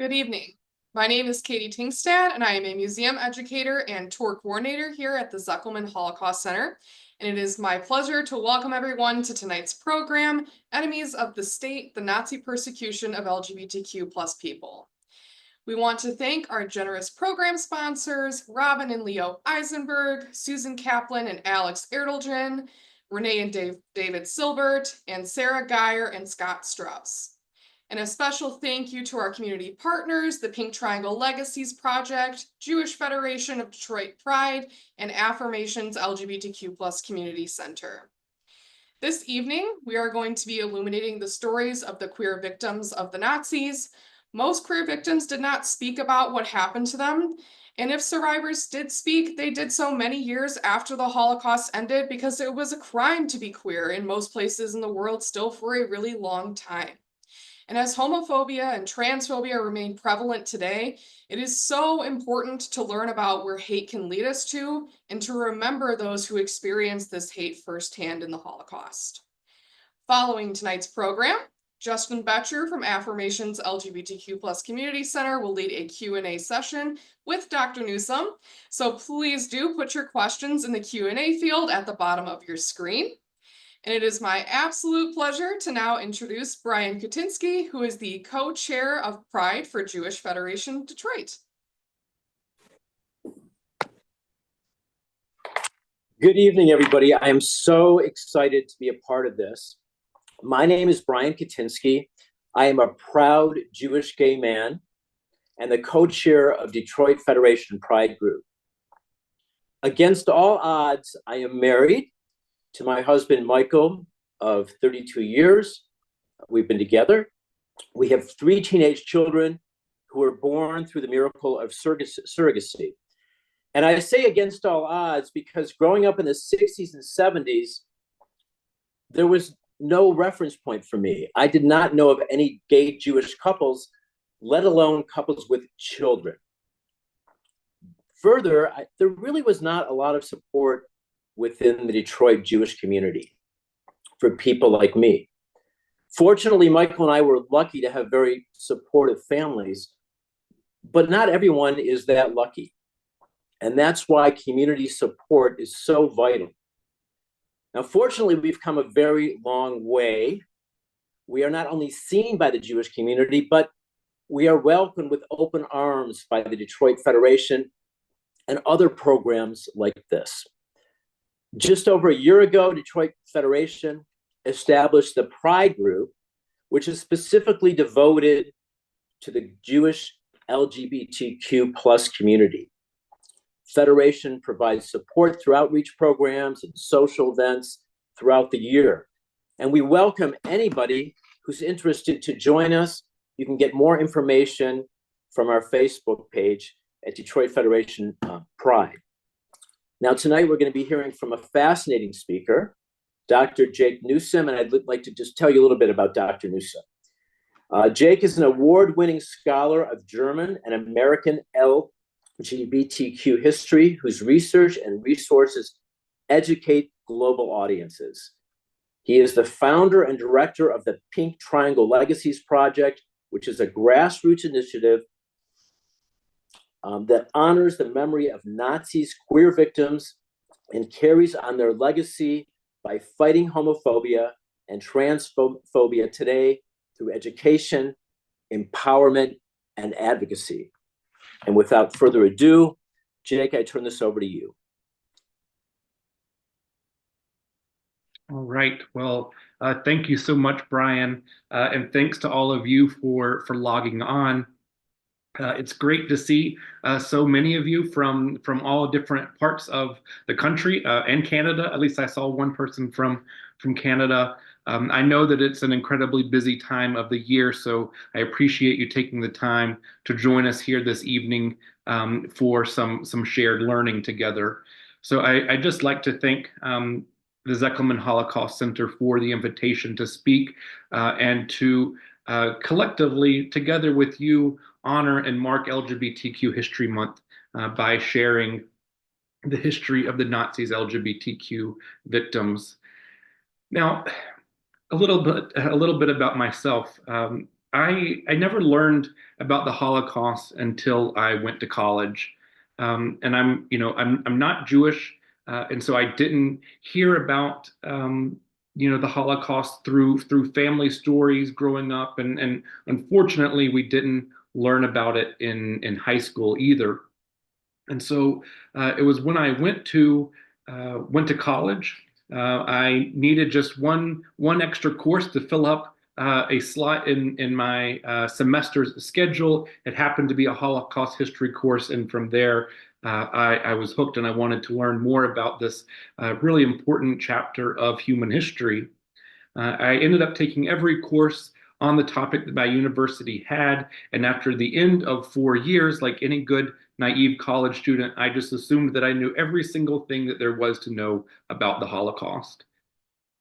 Good evening. My name is Katie Tingstad, and I am a museum educator and tour coordinator here at the Zuckelman Holocaust Center. And it is my pleasure to welcome everyone to tonight's program, Enemies of the State, the Nazi Persecution of LGBTQ plus people. We want to thank our generous program sponsors, Robin and Leo Eisenberg, Susan Kaplan and Alex Erdelgen, Renee and David Silbert, and Sarah Geyer and Scott Strauss. And a special thank you to our community partners, the Pink Triangle Legacies Project, Jewish Federation of Detroit Pride, and Affirmations LGBTQ plus Community Center. This evening, we are going to be illuminating the stories of the queer victims of the Nazis. Most queer victims did not speak about what happened to them, and if survivors did speak, they did so many years after the Holocaust ended because it was a crime to be queer in most places in the world still for a really long time. And as homophobia and transphobia remain prevalent today, it is so important to learn about where hate can lead us to and to remember those who experienced this hate firsthand in the Holocaust. Following tonight's program, Justin Betcher from Affirmations LGBTQ plus Community Center will lead a Q&A session with Dr. Newsome. So please do put your questions in the Q&A field at the bottom of your screen. And it is my absolute pleasure to now introduce Brian Kutinsky, who is the co-chair of Pride for Jewish Federation Detroit. Good evening, everybody. I am so excited to be a part of this. My name is Brian Kutinsky. I am a proud Jewish gay man and the co-chair of Detroit Federation Pride Group. Against all odds, I am married to my husband, Michael, of 32 years. We've been together. We have 3 teenage children who were born through the miracle of surrogacy. And I say against all odds because growing up in the 60s and 70s, there was no reference point for me. I did not know of any gay Jewish couples, let alone couples with children. Further, there really was not a lot of support within the Detroit Jewish community for people like me. Fortunately, Michael and I were lucky to have very supportive families, but not everyone is that lucky. And that's why community support is so vital. Now, fortunately, we've come a very long way. We are not only seen by the Jewish community, but we are welcomed with open arms by the Detroit Federation and other programs like this. Just over a year ago, Detroit Federation established the Pride Group, which is specifically devoted to the Jewish LGBTQ plus community. Federation provides support through outreach programs and social events throughout the year. And we welcome anybody who's interested to join us. You can get more information from our Facebook page at Detroit Federation Pride. Now, tonight we're going to be hearing from a fascinating speaker, Dr. Jake Newsome, and I'd like to just tell you a little bit about Dr. Newsome. Jake is an award-winning scholar of German and American LGBTQ history, whose research and resources educate global audiences. He is the founder and director of the Pink Triangle Legacies Project, which is a grassroots initiative that honors the memory of Nazis' queer victims and carries on their legacy by fighting homophobia and transphobia today through education, empowerment, and advocacy. And without further ado, Jake, I turn this over to you. All right. Well, thank you so much, Brian, and thanks to all of you for logging on. It's great to see so many of you from all different parts of the country and Canada. At least I saw one person from Canada. I know that it's an incredibly busy time of the year, so I appreciate you taking the time to join us here this evening for some shared learning together. So I'd just like to thank the Zuckelman Holocaust Center for the invitation to speak and to collectively, together with you, honor and mark LGBTQ History Month by sharing the history of the Nazis' LGBTQ victims. Now, a little bit about myself. I never learned about the Holocaust until I went to college. And I'm not Jewish, and so I didn't hear about the Holocaust through family stories growing up, and unfortunately we didn't learn about it in high school either. And so it was when I went to college. I needed just one extra course to fill up a slot in my semester's schedule. It happened to be a Holocaust history course, and from there I was hooked, and I wanted to learn more about this really important chapter of human history. I ended up taking every course on the topic that my university had. And after the end of 4 years, like any good naive college student, I just assumed that I knew every single thing that there was to know about the Holocaust.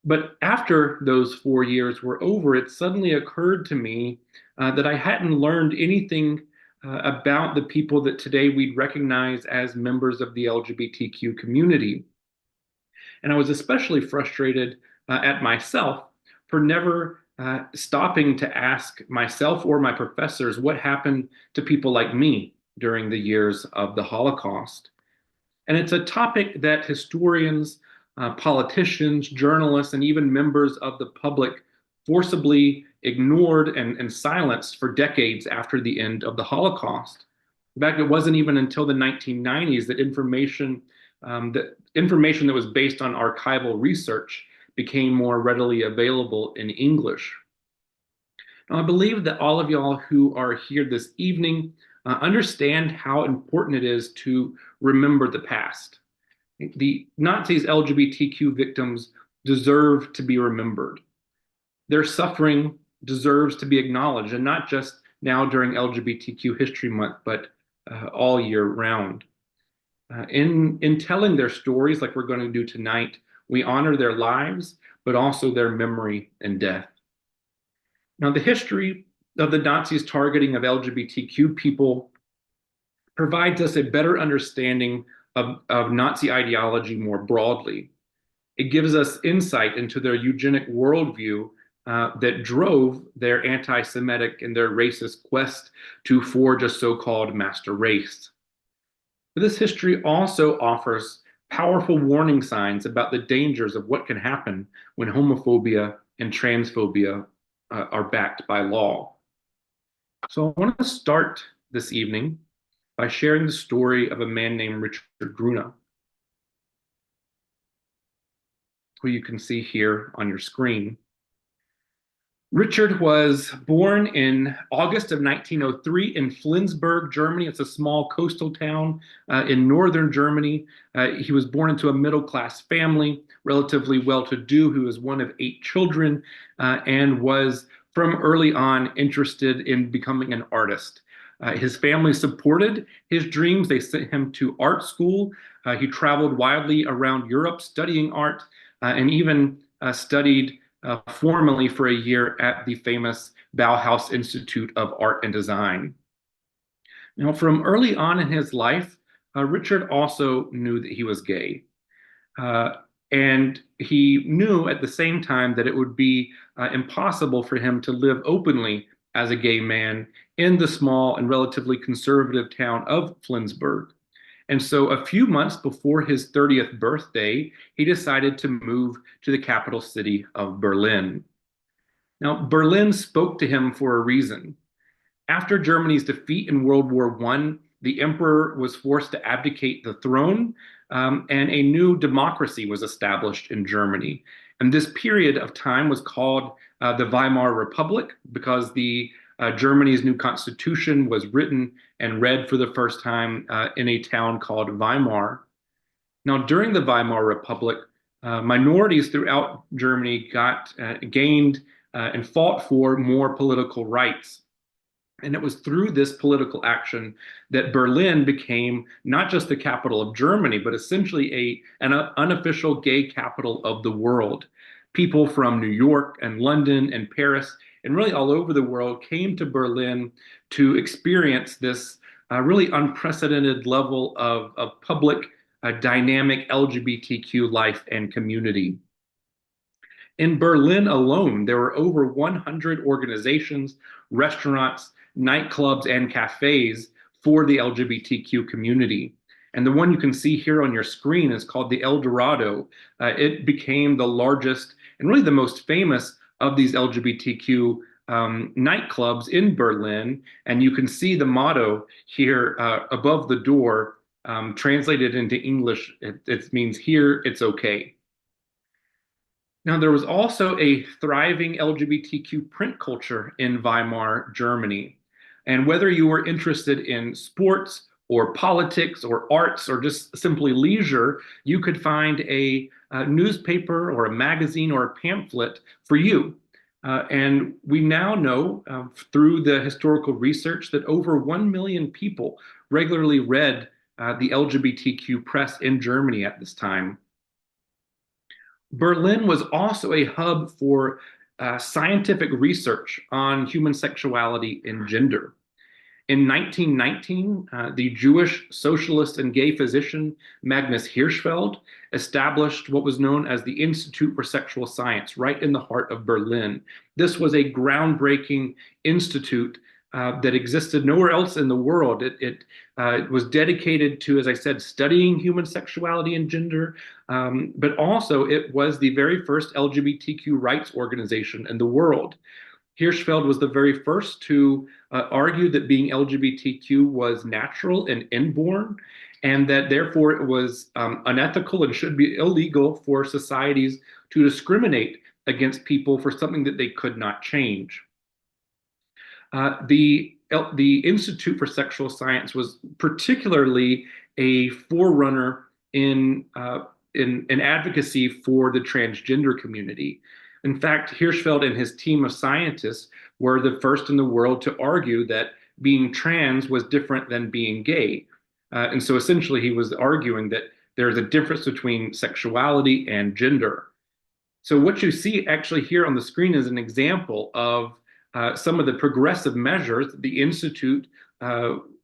But after those 4 years were over, it suddenly occurred to me that I hadn't learned anything about the people that today we'd recognize as members of the LGBTQ community. And I was especially frustrated at myself for never stopping to ask myself or my professors what happened to people like me during the years of the Holocaust. And it's a topic that historians, politicians, journalists, and even members of the public forcibly ignored and silenced for decades after the end of the Holocaust. In fact, it wasn't even until the 1990s that information that was based on archival research became more readily available in English. Now, I believe that all of y'all who are here this evening understand how important it is to remember the past. The Nazis' LGBTQ victims deserve to be remembered. Their suffering deserves to be acknowledged, and not just now during LGBTQ History Month, but all year round. In telling their stories, like we're going to do tonight, we honor their lives, but also their memory and death. Now, the history of the Nazis' targeting of LGBTQ people provides us a better understanding of Nazi ideology more broadly. It gives us insight into their eugenic worldview that drove their anti-Semitic and their racist quest to forge a so-called master race. But this history also offers powerful warning signs about the dangers of what can happen when homophobia and transphobia are backed by law. So I want to start this evening by sharing the story of a man named Richard Gruna, who you can see here on your screen. Richard was born in August of 1903 in Flensburg, Germany. It's a small coastal town in northern Germany. He was born into a middle-class family, relatively well-to-do. He was one of 8 children and was from early on interested in becoming an artist. His family supported his dreams. They sent him to art school. He traveled widely around Europe studying art and even studied formally for a year at the famous Bauhaus Institute of Art and Design. Now, from early on in his life, Richard also knew that he was gay. And he knew at the same time that it would be impossible for him to live openly as a gay man in the small and relatively conservative town of Flensburg. And so a few months before his 30th birthday, he decided to move to the capital city of Berlin. Now, Berlin spoke to him for a reason. After Germany's defeat in World War I, the emperor was forced to abdicate the throne, and a new democracy was established in Germany. And this period of time was called the Weimar Republic because Germany's new constitution was written and read for the first time in a town called Weimar. Now, during the Weimar Republic, minorities throughout Germany gained and fought for more political rights. And it was through this political action that Berlin became not just the capital of Germany, but essentially an unofficial gay capital of the world. People from New York and London and Paris and really all over the world came to Berlin to experience this really unprecedented level of public dynamic LGBTQ life and community. In Berlin alone, there were over 100 organizations, restaurants, nightclubs, and cafes for the LGBTQ community. And the one you can see here on your screen is called the El Dorado. It became the largest and really the most famous of these LGBTQ nightclubs in Berlin. And you can see the motto here above the door, translated into English. It means "Here, it's okay." Now, there was also a thriving LGBTQ print culture in Weimar, Germany. And whether you were interested in sports or politics or arts or just simply leisure, you could find a newspaper or a magazine or a pamphlet for you. And we now know through the historical research that over 1 million people regularly read the LGBTQ press in Germany at this time. Berlin was also a hub for scientific research on human sexuality and gender. In 1919, the Jewish socialist and gay physician Magnus Hirschfeld established what was known as the Institute for Sexual Science right in the heart of Berlin. This was a groundbreaking institute that existed nowhere else in the world. It was dedicated to, as I said, studying human sexuality and gender, but also it was the very first LGBTQ rights organization in the world. Hirschfeld was the very first to argue that being LGBTQ was natural and inborn, and that therefore it was unethical and should be illegal for societies to discriminate against people for something that they could not change. The Institute for Sexual Science was particularly a forerunner in advocacy for the transgender community. In fact, Hirschfeld and his team of scientists were the first in the world to argue that being trans was different than being gay. And so essentially he was arguing that there's a difference between sexuality and gender. So what you see actually here on the screen is an example of some of the progressive measures that the Institute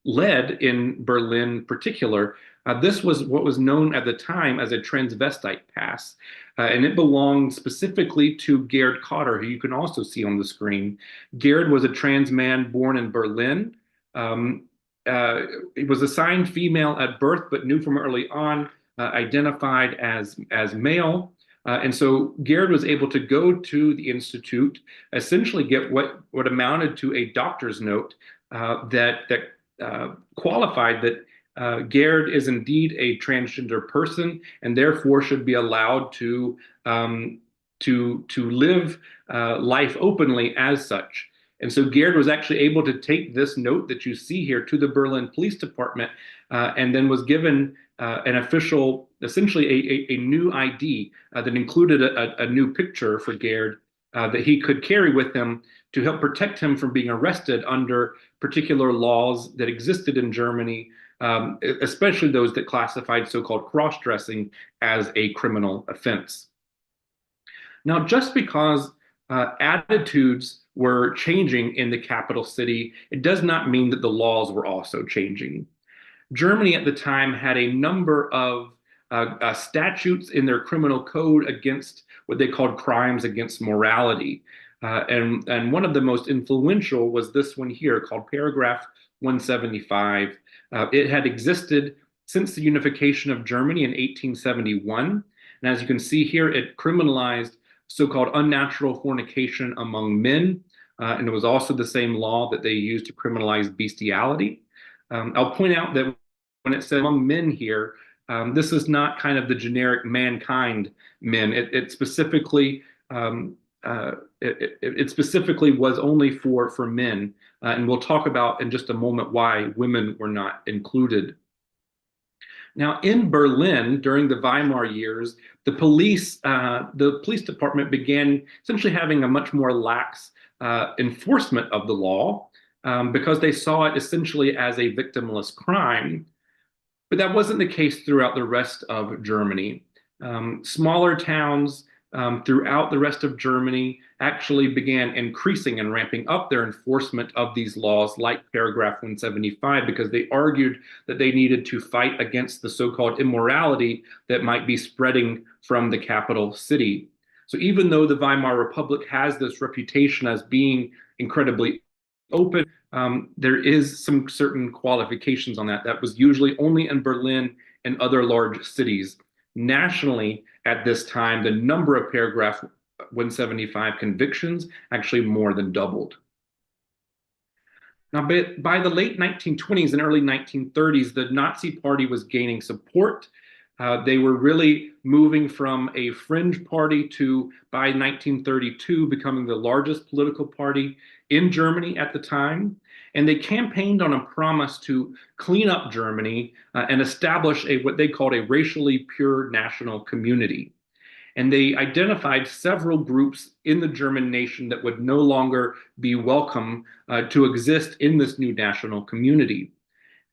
led in Berlin in particular. This was what was known at the time as a transvestite pass, and it belonged specifically to Gerd Cotter, who you can also see on the screen. Gerd was a trans man born in Berlin. He was assigned female at birth, but knew from early on, identified as male. And so Gerd was able to go to the Institute, essentially get what amounted to a doctor's note that qualified that Gerd is indeed a transgender person and therefore should be allowed to live life openly as such. And so Gerd was actually able to take this note that you see here to the Berlin Police Department and then was given an official, essentially a new ID that included a new picture for Gerd that he could carry with him to help protect him from being arrested under particular laws that existed in Germany, especially those that classified so-called cross-dressing as a criminal offense. Now, just because attitudes were changing in the capital city, it does not mean that the laws were also changing. Germany at the time had a number of statutes in their criminal code against what they called crimes against morality. And one of the most influential was this one here called Paragraph 175. It had existed since the unification of Germany in 1871. And as you can see here, it criminalized so-called unnatural fornication among men. And it was also the same law that they used to criminalize bestiality. I'll point out that when it says among men here, this is not kind of the generic mankind men. It specifically it specifically was only for men, and we'll talk about in just a moment why women were not included. Now, in Berlin during the Weimar years, the police department began essentially having a much more lax enforcement of the law because they saw it essentially as a victimless crime. But that wasn't the case throughout the rest of Germany. Smaller towns throughout the rest of Germany actually began increasing and ramping up their enforcement of these laws, like Paragraph 175, because they argued that they needed to fight against the so-called immorality that might be spreading from the capital city. So even though the Weimar Republic has this reputation as being incredibly open, there is some certain qualifications on that. That was usually only in Berlin and other large cities. Nationally, at this time, the number of paragraph 175 convictions actually more than doubled. Now, by the late 1920s and early 1930s, the Nazi Party was gaining support. They were really moving from a fringe party to, by 1932, becoming the largest political party in Germany at the time. And they campaigned on a promise to clean up Germany and establish what they called a racially pure national community. And they identified several groups in the German nation that would no longer be welcome to exist in this new national community.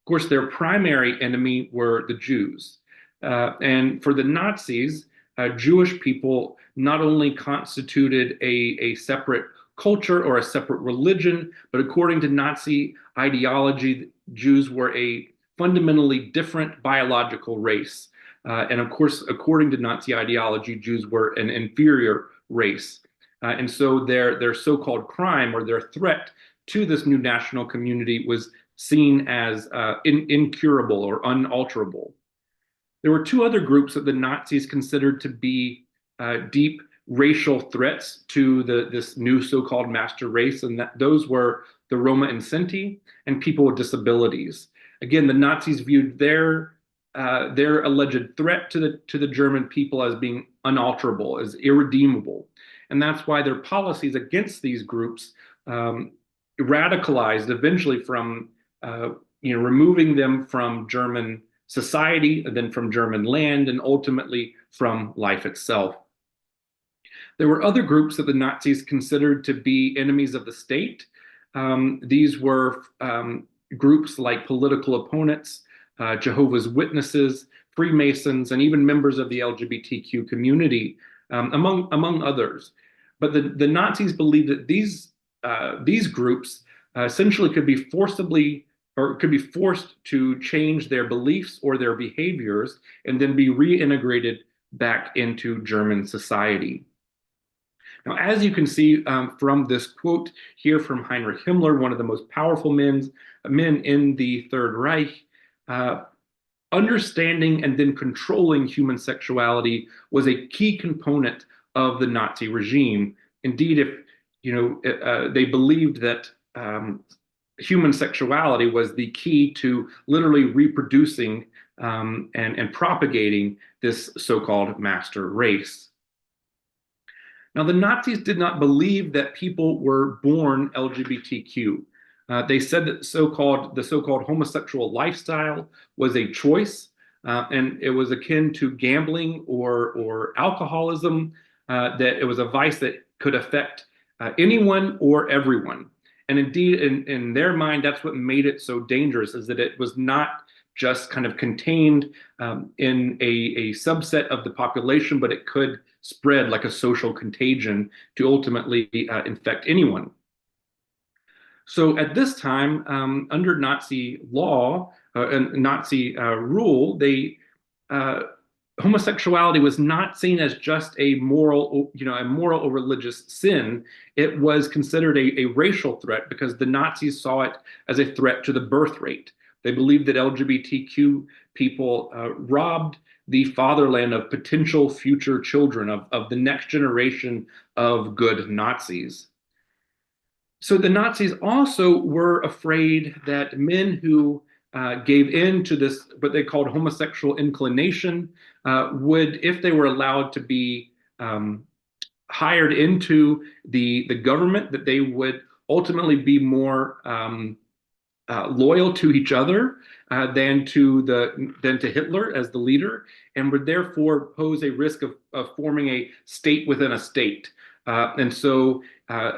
Of course, their primary enemy were the Jews. And for the Nazis, Jewish people not only constituted a separate culture or a separate religion, but according to Nazi ideology, Jews were a fundamentally different biological race. And of course, according to Nazi ideology, Jews were an inferior race. And so their so-called crime or their threat to this new national community was seen as incurable or unalterable. There were two other groups that the Nazis considered to be deep racial threats to this new so-called master race, and those were the Roma and Sinti and people with disabilities. Again, the Nazis viewed their alleged threat to the German people as being unalterable, as irredeemable, and that's why their policies against these groups radicalized eventually from removing them from German society, and then from German land, and ultimately from life itself. There were other groups that the Nazis considered to be enemies of the state. These were groups like political opponents, Jehovah's Witnesses, Freemasons, and even members of the LGBTQ community, among others. But the Nazis believed that these groups essentially could be forced to change their beliefs or their behaviors and then be reintegrated back into German society. Now, as you can see from this quote here from Heinrich Himmler, one of the most powerful men in the Third Reich, understanding and then controlling human sexuality was a key component of the Nazi regime. Indeed, if they believed that human sexuality was the key to literally reproducing and propagating this so-called master race. Now, the Nazis did not believe that people were born LGBTQ. They said that the so-called homosexual lifestyle was a choice, and it was akin to gambling or alcoholism, that it was a vice that could affect anyone or everyone. And indeed, in their mind, that's what made it so dangerous, is that it was not just kind of contained in a subset of the population, but it could spread like a social contagion to ultimately infect anyone. So at this time, under Nazi law and Nazi rule, homosexuality was not seen as just a moral or religious sin. It was considered a racial threat because the Nazis saw it as a threat to the birth rate. They believed that LGBTQ people robbed the fatherland of potential future children, of the next generation of good Nazis. So the Nazis also were afraid that men who gave in to this, what they called homosexual inclination, would, if they were allowed to be hired into the government, that they would ultimately be more loyal to each other than to Hitler as the leader, and would therefore pose a risk of forming a state within a state. And so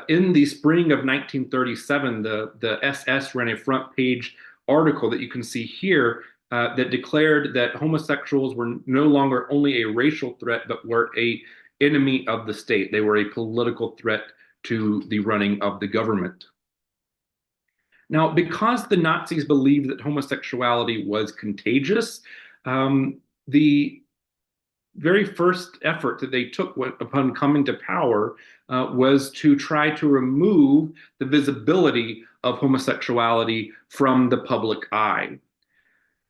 in the spring of 1937, the SS ran a front page article that you can see here that declared that homosexuals were no longer only a racial threat, but were an enemy of the state. They were a political threat to the running of the government. Now, because the Nazis believed that homosexuality was contagious, the very first effort that they took upon coming to power was to try to remove the visibility of homosexuality from the public eye.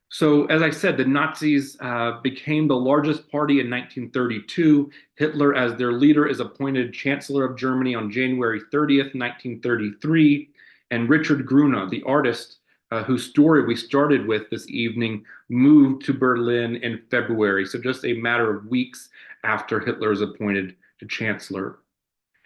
So, as I said, the Nazis became the largest party in 1932. Hitler, as their leader, is appointed Chancellor of Germany on January 30th, 1933. And Richard Grune, the artist whose story we started with this evening, moved to Berlin in February, so just a matter of weeks after Hitler is appointed to Chancellor.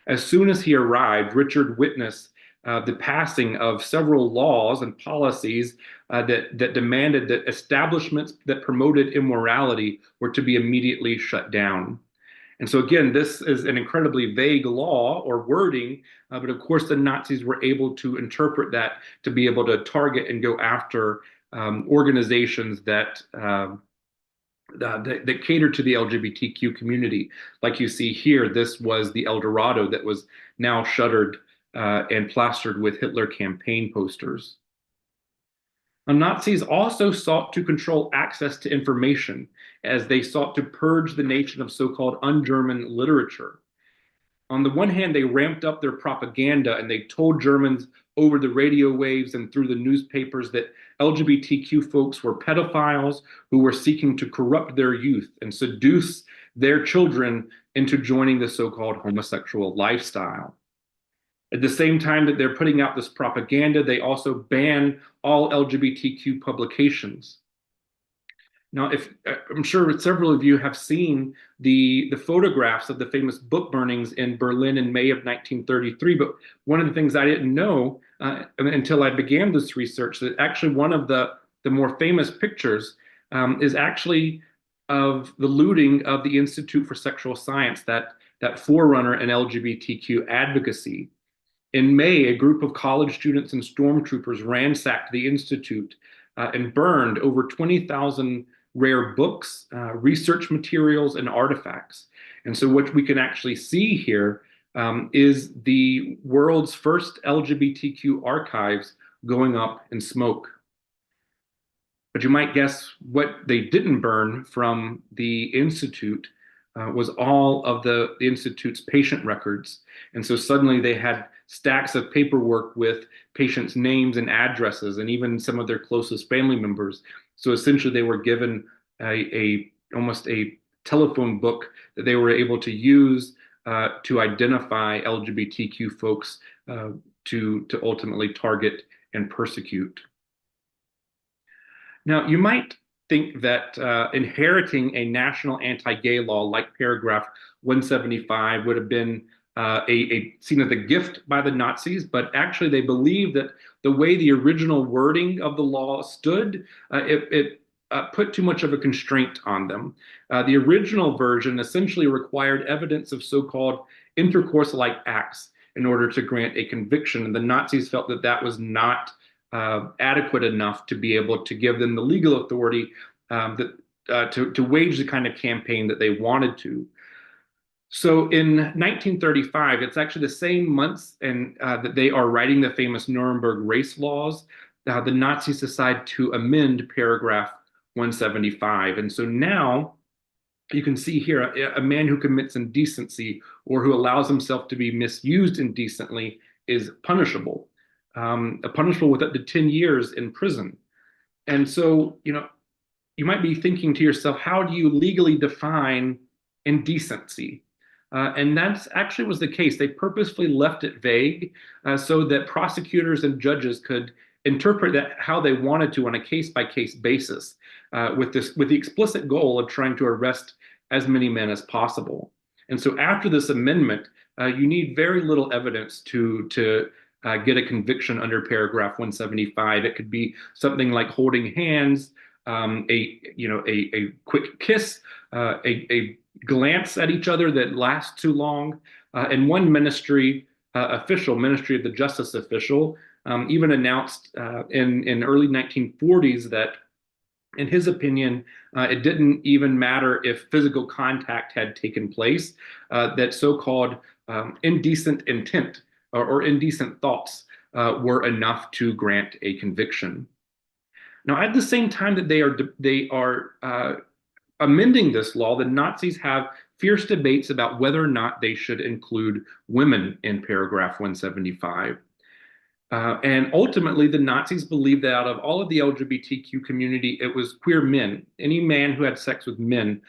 As soon as he arrived, Richard witnessed the passing of several laws and policies that demanded that establishments that promoted immorality were to be immediately shut down. And so again, this is an incredibly vague law or wording, but of course the Nazis were able to interpret that to be able to target and go after organizations that cater to the LGBTQ community. Like you see here, this was the El Dorado that was now shuttered and plastered with Hitler campaign posters. The Nazis also sought to control access to information as they sought to purge the nation of so-called un-German literature. On the one hand, they ramped up their propaganda and they told Germans over the radio waves and through the newspapers that LGBTQ folks were pedophiles who were seeking to corrupt their youth and seduce their children into joining the so-called homosexual lifestyle. At the same time that they're putting out this propaganda, they also ban all LGBTQ publications. Now, I'm sure several of you have seen the photographs of the famous book burnings in Berlin in May of 1933, but one of the things I didn't know until I began this research, that actually one of the more famous pictures is actually of the looting of the Institute for Sexual Science, that forerunner in LGBTQ advocacy. In May, a group of college students and stormtroopers ransacked the Institute and burned over 20,000 rare books, research materials, and artifacts. And so what we can actually see here is the world's first LGBTQ archives going up in smoke. But you might guess what they didn't burn from the Institute was all of the Institute's patient records. And so suddenly they had stacks of paperwork with patients' names and addresses and even some of their closest family members. So essentially they were given almost a telephone book that they were able to use to identify LGBTQ folks to ultimately target and persecute. Now, you might think that inheriting a national anti-gay law like paragraph 175 would have been seen as a gift by the Nazis, but actually they believed that the way the original wording of the law stood, it put too much of a constraint on them. The original version essentially required evidence of so-called intercourse-like acts in order to grant a conviction, and the Nazis felt that that was not adequate enough to be able to give them the legal authority to wage the kind of campaign that they wanted to. So in 1935, it's actually the same months that they are writing the famous Nuremberg race laws. The Nazis decide to amend paragraph 175. And so now you can see here a man who commits indecency or who allows himself to be misused indecently is punishable. Punishable with up to 10 years in prison. And so, you might be thinking to yourself, how do you legally define indecency? And that's actually was the case. They purposefully left it vague so that prosecutors and judges could interpret that how they wanted to on a case-by-case basis with the explicit goal of trying to arrest as many men as possible. And so after this amendment, you need very little evidence to get a conviction under paragraph 175. It could be something like holding hands, a quick kiss, a glance at each other that lasts too long. And one ministry of the justice official, even announced in early 1940s that, in his opinion, it didn't even matter if physical contact had taken place, that so-called indecent intent or indecent thoughts were enough to grant a conviction. Now, at the same time that they are amending this law, the Nazis have fierce debates about whether or not they should include women in paragraph 175. And ultimately, the Nazis believed that out of all of the LGBTQ community, it was queer men, any man who had sex with men,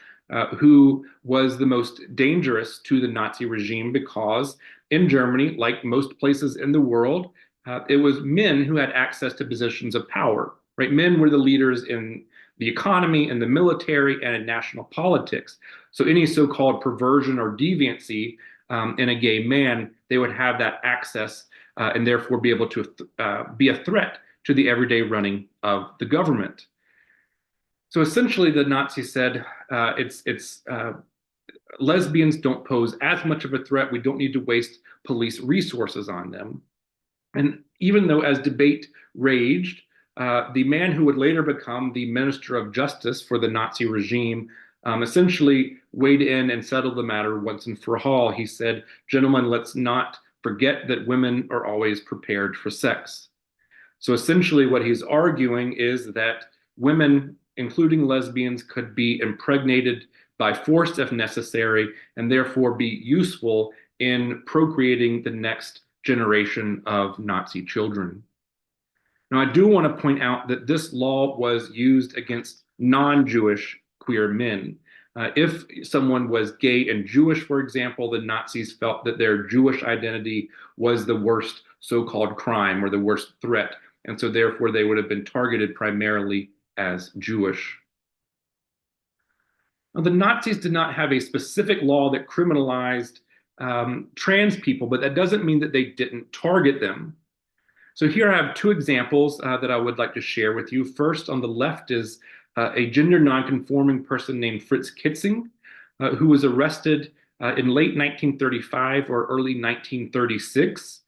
who was the most dangerous to the Nazi regime, because in Germany, like most places in the world, it was men who had access to positions of power, right? Men were the leaders in the economy, in the military, and in national politics. So any so-called perversion or deviancy in a gay man, they would have that access and therefore be able to be a threat to the everyday running of the government. So essentially, the Nazis said lesbians don't pose as much of a threat. We don't need to waste police resources on them. And even though, as debate raged, the man who would later become the Minister of Justice for the Nazi regime essentially weighed in and settled the matter once and for all. He said, "Gentlemen, let's not forget that women are always prepared for sex." So essentially what he's arguing is that women, including lesbians, could be impregnated by force if necessary, and therefore be useful in procreating the next generation of Nazi children. Now, I do want to point out that this law was used against non-Jewish queer men. If someone was gay and Jewish, for example, the Nazis felt that their Jewish identity was the worst so-called crime or the worst threat, and so therefore they would have been targeted primarily as Jewish. Now, the Nazis did not have a specific law that criminalized trans people, but that doesn't mean that they didn't target them. So here I have two examples that I would like to share with you. First, on the left is a gender nonconforming person named Fritz Kitzing, who was arrested in late 1935 or early 1936.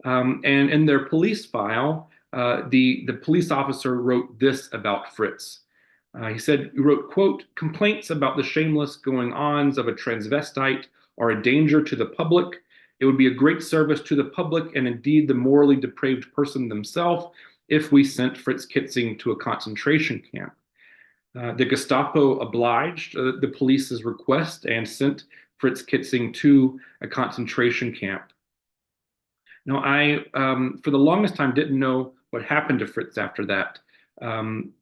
And in their police file, the police officer wrote this about Fritz. He wrote, quote, "Complaints about the shameless going-ons of a transvestite are a danger to the public. It would be a great service to the public and indeed the morally depraved person themselves if we sent Fritz Kitzing to a concentration camp." The Gestapo obliged the police's request and sent Fritz Kitzing to a concentration camp. Now, I, for the longest time, didn't know what happened to Fritz after that.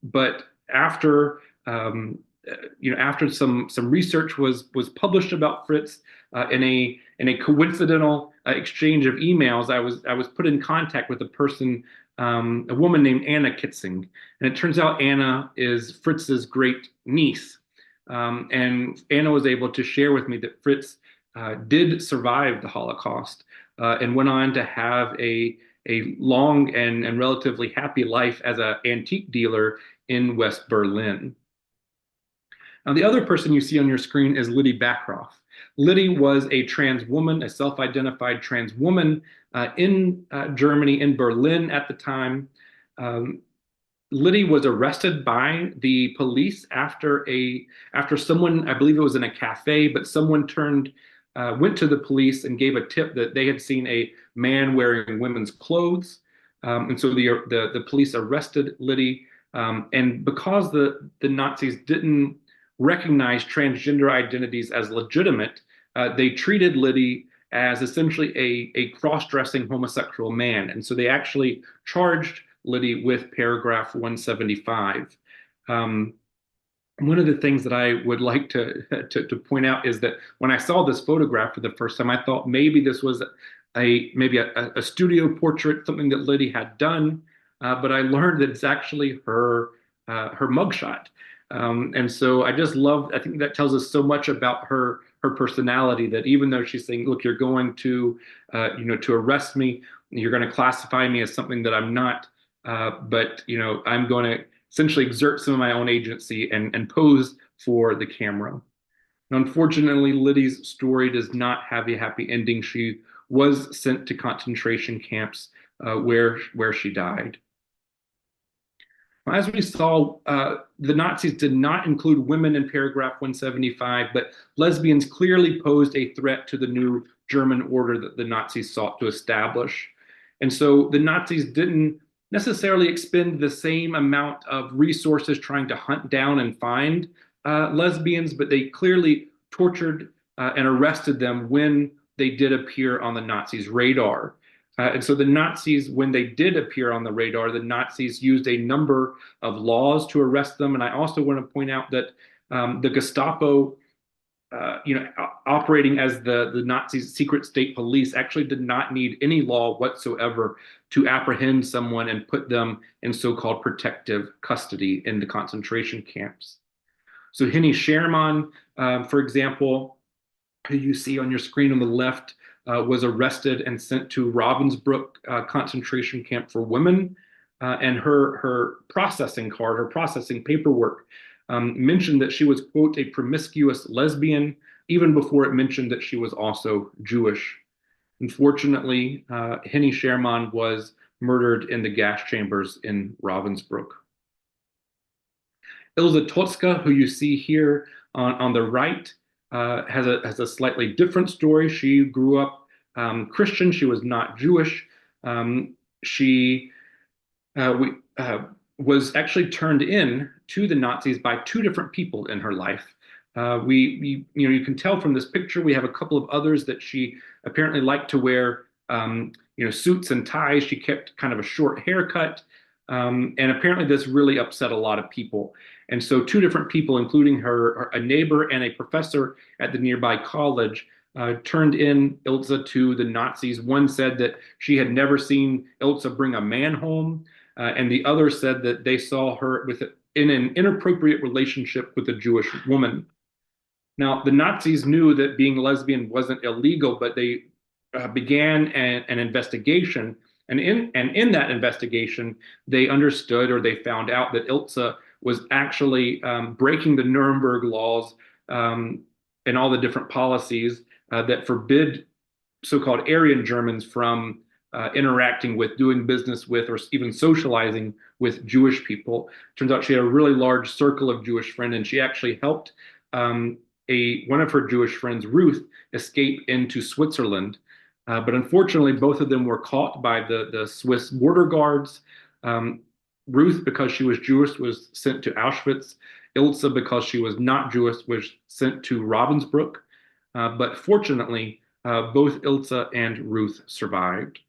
But after, after some research was published about Fritz in a coincidental exchange of emails, I was put in contact with a woman named Anna Kitzing, and it turns out Anna is Fritz's great niece. And Anna was able to share with me that Fritz did survive the Holocaust and went on to have a long and relatively happy life as an antique dealer in West Berlin. Now, the other person you see on your screen is Liddy Backhoff. Liddy was a trans woman, a self-identified trans woman in Germany, in Berlin at the time. Liddy was arrested by the police after someone, I believe it was in a cafe, but someone went to the police and gave a tip that they had seen a man wearing women's clothes. And so the police arrested Liddy. And because the Nazis didn't recognize transgender identities as legitimate, they treated Liddy as essentially a cross-dressing homosexual man. And so they actually charged Liddy with paragraph 175. One of the things that I would like to point out is that when I saw this photograph for the first time, I thought maybe this was maybe a studio portrait, something that Liddy had done, but I learned that it's actually her mugshot. And so I think that tells us so much about her personality, that even though she's saying, look, you're going to arrest me, you're going to classify me as something that I'm not, but I'm going to essentially exert some of my own agency and pose for the camera. Now, unfortunately, Liddy's story does not have a happy ending. She was sent to concentration camps where she died. As we saw, the Nazis did not include women in paragraph 175, but lesbians clearly posed a threat to the new German order that the Nazis sought to establish. And so the Nazis didn't necessarily expend the same amount of resources trying to hunt down and find lesbians, but they clearly tortured and arrested them when they did appear on the Nazis' radar. And so the Nazis, when they did appear on the radar, the Nazis used a number of laws to arrest them. And I also want to point out that the Gestapo, operating as the Nazis' secret state police, actually did not need any law whatsoever to apprehend someone and put them in so-called protective custody in the concentration camps. So Henny Sherman, for example, who you see on your screen on the left, was arrested and sent to Ravensbrück concentration camp for women. And her processing card, her processing paperwork, mentioned that she was, quote, a promiscuous lesbian, even before it mentioned that she was also Jewish. Unfortunately, Henny Sherman was murdered in the gas chambers in Ravensbrück. Ilse Totska, who you see here on the right, has a slightly different story. She grew up Christian. She was not Jewish. She was actually turned in to the Nazis by two different people in her life. You can tell from this picture, we have a couple of others that she apparently liked to wear, suits and ties. She kept kind of a short haircut. And apparently this really upset a lot of people. And so two different people, including a neighbor and a professor at the nearby college, turned in Ilse to the Nazis. One said that she had never seen Ilse bring a man home, and the other said that they saw her in an inappropriate relationship with a Jewish woman. Now, the Nazis knew that being lesbian wasn't illegal, but they began an investigation. And in that investigation, they understood, or they found out, that Ilse was actually breaking the Nuremberg laws and all the different policies that forbid so-called Aryan Germans from interacting with, doing business with, or even socializing with Jewish people. Turns out she had a really large circle of Jewish friends, and she actually helped one of her Jewish friends, Ruth, escape into Switzerland. But unfortunately, both of them were caught by the Swiss border guards. Ruth, because she was Jewish, was sent to Auschwitz. Ilse, because she was not Jewish, was sent to Ravensbrück. But fortunately, both Ilse and Ruth survived.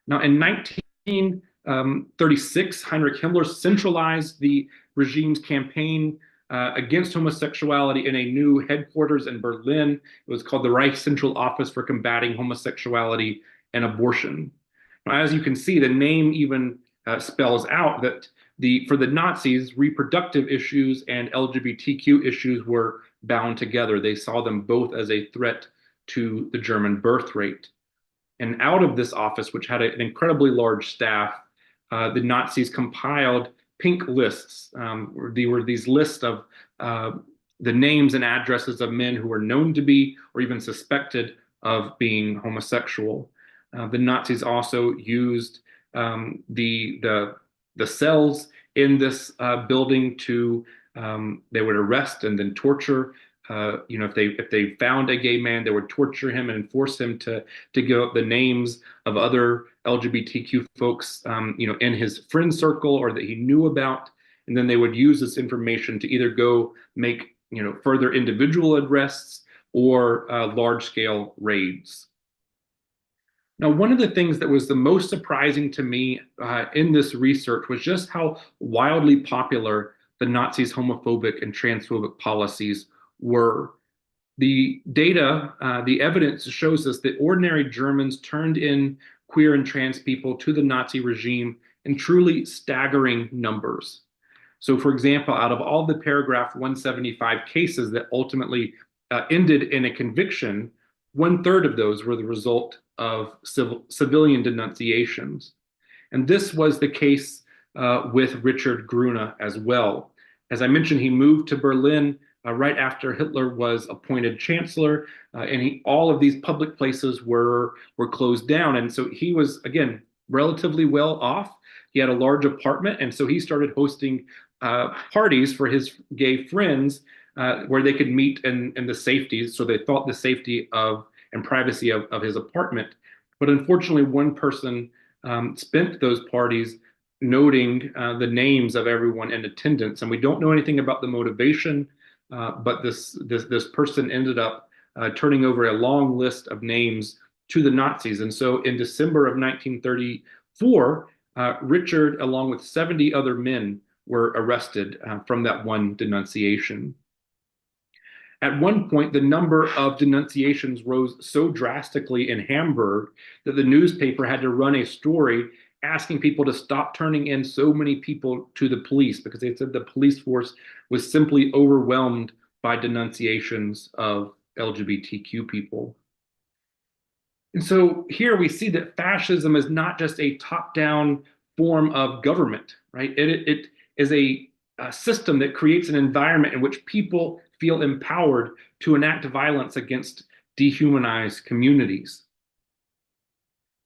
Now, in 1936, Heinrich Himmler centralized the regime's campaign against homosexuality in a new headquarters in Berlin. It was called the Reich Central Office for Combating Homosexuality and Abortion. Now, as you can see, the name even spells out that for the Nazis, reproductive issues and LGBTQ issues were bound together. They saw them both as a threat to the German birth rate. And out of this office, which had an incredibly large staff, the Nazis compiled pink lists. They were these lists of the names and addresses of men who were known to be, or even suspected of being, homosexual. The Nazis also used the cells in this building to, they would arrest and then torture. If they found a gay man, they would torture him and force him to give up the names of other LGBTQ folks, in his friend circle or that he knew about. And then they would use this information to either go make, further individual arrests or large-scale raids. Now, one of the things that was the most surprising to me in this research was just how wildly popular the Nazis' homophobic and transphobic policies were. The data, the evidence shows us that ordinary Germans turned in queer and trans people to the Nazi regime in truly staggering numbers. So, for example, out of all the paragraph 175 cases that ultimately ended in a conviction, 1/3 of those were the result of civilian denunciations. And this was the case with Richard Grune as well. As I mentioned, he moved to Berlin right after Hitler was appointed chancellor, and all of these public places were closed down. And so he was, again, relatively well off. He had a large apartment, and so he started hosting parties for his gay friends where they could meet in the safety, so they thought the safety and privacy of his apartment. But unfortunately, one person spent those parties noting the names of everyone in attendance. And we don't know anything about the motivation, but this person ended up turning over a long list of names to the Nazis. And so in December of 1934, Richard, along with 70 other men, were arrested from that one denunciation. At one point, the number of denunciations rose so drastically in Hamburg that the newspaper had to run a story asking people to stop turning in so many people to the police, because they said the police force was simply overwhelmed by denunciations of LGBTQ people. And so here we see that fascism is not just a top-down form of government, right? It is a system that creates an environment in which people feel empowered to enact violence against dehumanized communities.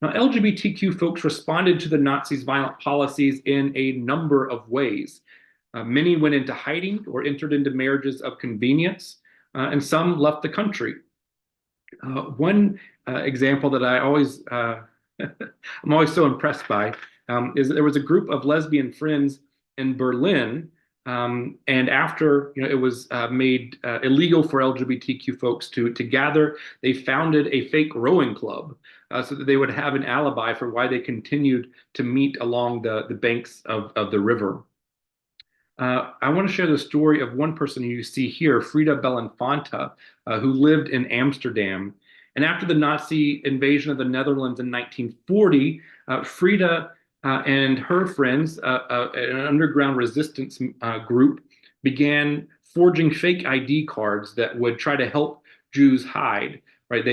Now, LGBTQ folks responded to the Nazis' violent policies in a number of ways. Many went into hiding or entered into marriages of convenience, and some left the country. One example that I always, I'm always so impressed by, is that there was a group of lesbian friends in Berlin, and after it was made illegal for LGBTQ folks to gather, they founded a fake rowing club so that they would have an alibi for why they continued to meet along the banks of the river. I want to share the story of one person you see here, Frida Belinfanta, who lived in Amsterdam. And after the Nazi invasion of the Netherlands in 1940, Frida and her friends, an underground resistance group, began forging fake ID cards that would try to help Jews hide. Right?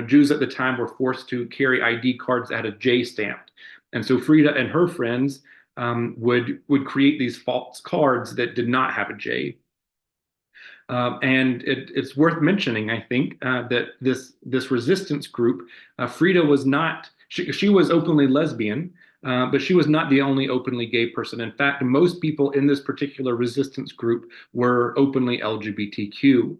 Jews at the time were forced to carry ID cards that had a J stamped, and so Frida and her friends would create these false cards that did not have a J. And it's worth mentioning, I think, that this resistance group, Frida was not, she was openly lesbian, but she was not the only openly gay person. In fact, most people in this particular resistance group were openly LGBTQ.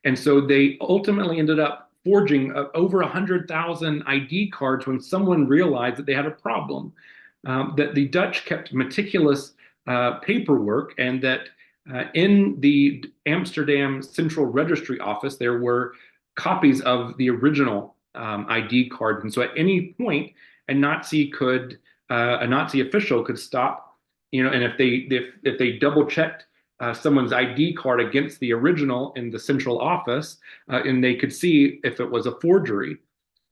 And so they ultimately ended up forging over 100,000 ID cards when someone realized that they had a problem, that the Dutch kept meticulous paperwork, and that in the Amsterdam Central Registry Office, there were copies of the original ID card. And so at any point, a Nazi official could stop, and if they double checked someone's ID card against the original in the central office, and they could see if it was a forgery.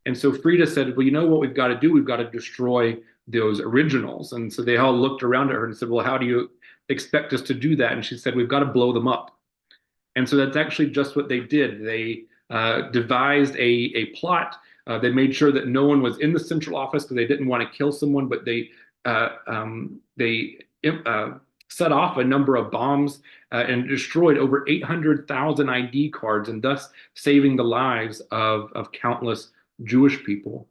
And so Frida said, well, you know what we've got to do? We've got to destroy those originals. And so they all looked around at her and said, well, how do you expect us to do that? And she said, we've got to blow them up. And so that's actually just what they did. They devised a plot. They made sure that no one was in the central office because they didn't want to kill someone, but they set off a number of bombs and destroyed over 800,000 ID cards, and thus saving the lives of countless Jewish people.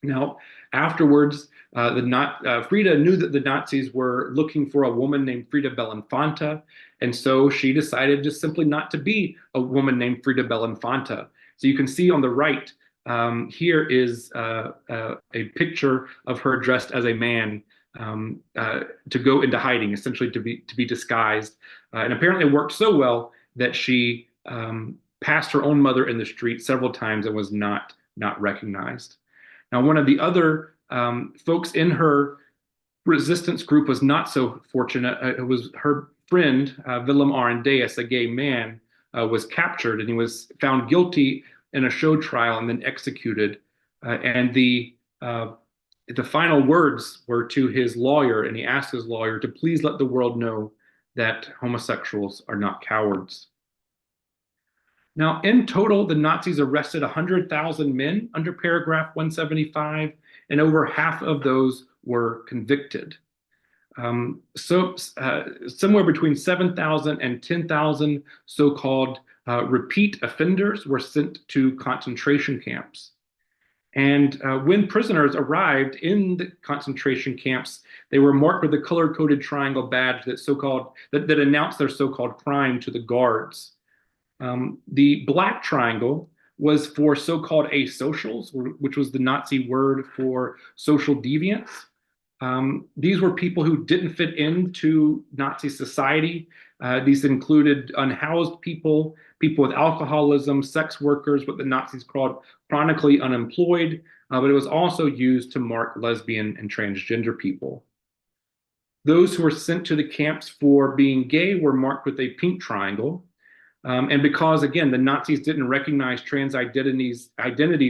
Now, afterwards, Frida knew that the Nazis were looking for a woman named Frida Belinfanta, and so she decided just simply not to be a woman named Frida Belinfanta. So you can see on the right, here is a picture of her dressed as a man to go into hiding, essentially to be disguised. And apparently it worked so well that she passed her own mother in the street several times and was not recognized. Now, one of the other folks in her resistance group was not so fortunate. It was her friend, Willem Arendeus, a gay man, was captured, and he was found guilty in a show trial and then executed. And the final words were to his lawyer, and he asked his lawyer to please let the world know that homosexuals are not cowards. Now, in total, the Nazis arrested 100,000 men under paragraph 175, and over half of those were convicted. Somewhere between 7,000 and 10,000 so-called repeat offenders were sent to concentration camps. And when prisoners arrived in the concentration camps, they were marked with a color-coded triangle badge that announced their so-called crime to the guards. The black triangle was for so-called asocials, which was the Nazi word for social deviants. These were people who didn't fit into Nazi society. These included unhoused people, people with alcoholism, sex workers, what the Nazis called chronically unemployed, but it was also used to mark lesbian and transgender people. Those who were sent to the camps for being gay were marked with a pink triangle. And because, again, the Nazis didn't recognize trans identities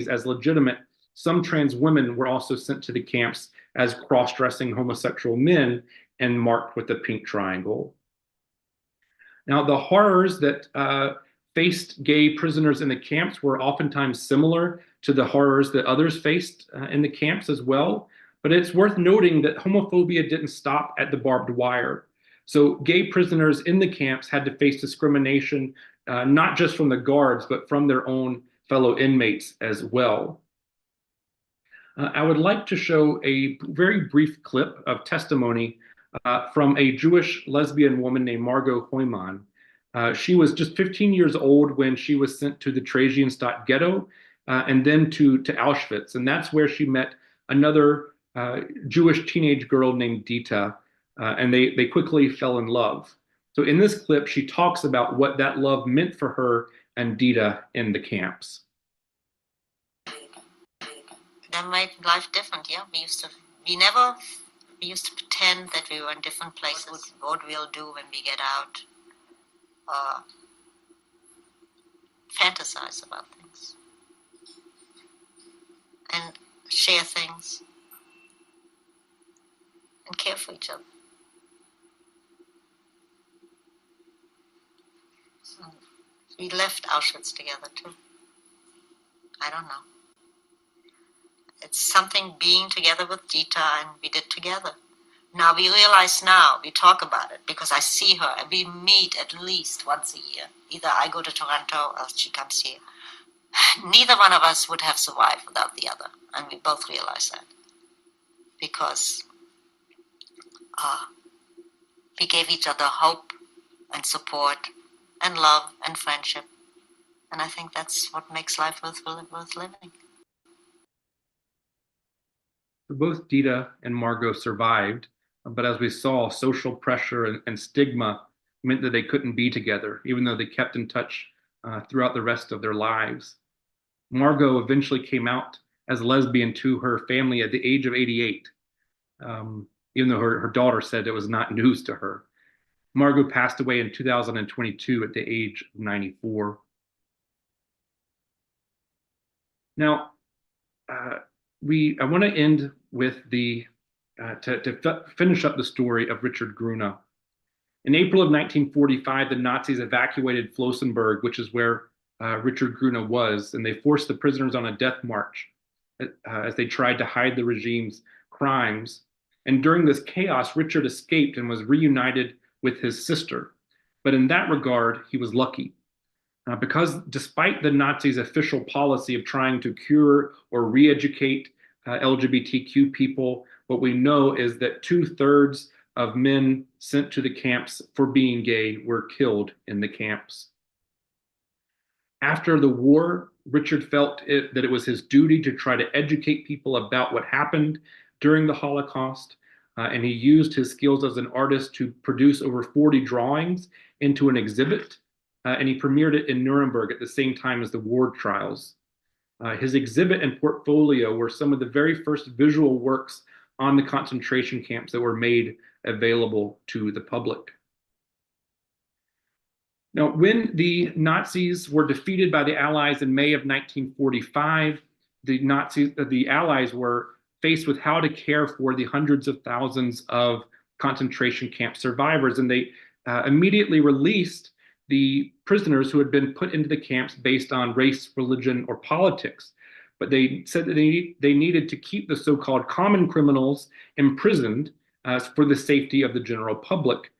as legitimate, some trans women were also sent to the camps as cross-dressing homosexual men and marked with the pink triangle. Now, the horrors that faced gay prisoners in the camps were oftentimes similar to the horrors that others faced in the camps as well. But it's worth noting that homophobia didn't stop at the barbed wire. So gay prisoners in the camps had to face discrimination, not just from the guards, but from their own fellow inmates as well. I would like to show a very brief clip of testimony from a Jewish lesbian woman named Margot Heumann. She was just 15 years old when she was sent to the Theresienstadt ghetto and then to Auschwitz. And that's where she met another Jewish teenage girl named Dita, and they quickly fell in love. So in this clip, she talks about what that love meant for her and Dita in the camps. That made life different, yeah. We used to pretend that we were in different places, what we'll do when we get out, fantasize about things, and share things, and care for each other. So we left Auschwitz together too. I don't know. It's something being together with Dita, and we did together. Now we realize we talk about it because I see her and we meet at least once a year. Either I go to Toronto or she comes here. Neither one of us would have survived without the other, and we both realize that. Because we gave each other hope and support and love and friendship. And I think that's what makes life worth living. Both Dita and Margot survived, but as we saw, social pressure and stigma meant that they couldn't be together, even though they kept in touch throughout the rest of their lives. Margot eventually came out as lesbian to her family at the age of 88, even though her daughter said it was not news to her. Margot passed away in 2022 at the age of 94. Now, I want to end with to finish up the story of Richard Grune. In April of 1945, the Nazis evacuated Flossenburg, which is where Richard Grune was, and they forced the prisoners on a death march as they tried to hide the regime's crimes. And during this chaos, Richard escaped and was reunited with his sister. But in that regard, he was lucky. Because despite the Nazis' official policy of trying to cure or re-educate LGBTQ people, what we know is that 2/3 of men sent to the camps for being gay were killed in the camps. After the war, Richard felt that it was his duty to try to educate people about what happened during the Holocaust, and he used his skills as an artist to produce over 40 drawings into an exhibit. And he premiered it in Nuremberg at the same time as the war trials. His exhibit and portfolio were some of the very first visual works on the concentration camps that were made available to the public. Now, when the Nazis were defeated by the Allies in May of 1945, the Allies were faced with how to care for the hundreds of thousands of concentration camp survivors, and they immediately released the prisoners who had been put into the camps based on race, religion, or politics. But they said that they needed to keep the so-called common criminals imprisoned for the safety of the general public.